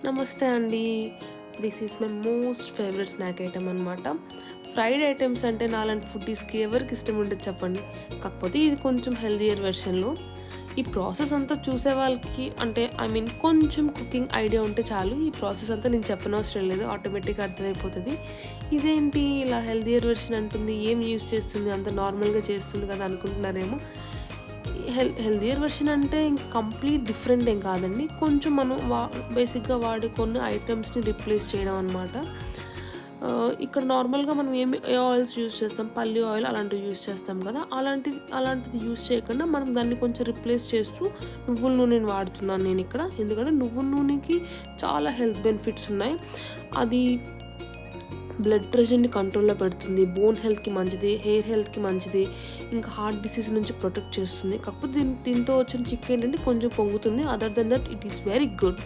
నమస్తే అండి. This is my most favourite snack item అనమాట. ఫ్రైడ్ ఐటెమ్స్ అంటే నాలాంటి ఫుడ్డీస్‌కి ఎవరికి ఇష్టం ఉండదు చెప్పండి. కాకపోతే ఇది కొంచెం హెల్తీయర్ వెర్షన్‌లో. ఈ ప్రాసెస్ అంతా చూసే వాళ్ళకి అంటే కొంచెం కుకింగ్ ఐడియా ఉంటే చాలు. ఈ ప్రాసెస్ అంతా నేను చెప్పనవసరం లేదు. ఆటోమేటిక్‌గా అర్థమైపోతది. ఇదేంటి ఇలా హెల్తీయర్ వెర్షన్ అంటుంది, ఏం యూజ్ చేస్తుంది, అంత నార్మల్‌గా చేస్తుంది కదా అనుకుంటున్నారేమో. హెల్తీయర్ వెర్షన్ అంటే ఇంక కంప్లీట్ డిఫరెంట్ ఏం కాదండి. కొంచెం మనం బేసిక్‌గా వాడే కొన్ని ఐటెమ్స్‌ని రిప్లేస్ చేయడం అనమాట. ఇక్కడ నార్మల్‌గా మనం ఏ ఆయిల్స్ యూజ్ చేస్తాం, పల్లి ఆయిల్ అలాంటివి యూజ్ చేస్తాం కదా! అలాంటిది యూజ్ చేయకుండా మనం దాన్ని కొంచెం రిప్లేస్ చేస్తూ నువ్వుల నూనెని వాడుతున్నాను నేనిక్కడ. ఎందుకంటే నువ్వుల నూనెకి చాలా హెల్త్ బెనిఫిట్స్ ఉన్నాయి. అది బ్లడ్ ప్రెషర్‌ని కంట్రోల్‌లో పెడుతుంది. బోన్ హెల్త్‌కి మంచిది, హెయిర్ హెల్త్‌కి మంచిది, ఇంకా హార్ట్ డిసీజ్ నుంచి ప్రొటెక్ట్ చేస్తుంది. కాకపోతే దీంతో వచ్చిన చిక్ ఏంటంటే కొంచెం పొంగుతుంది. Other then that it is very good.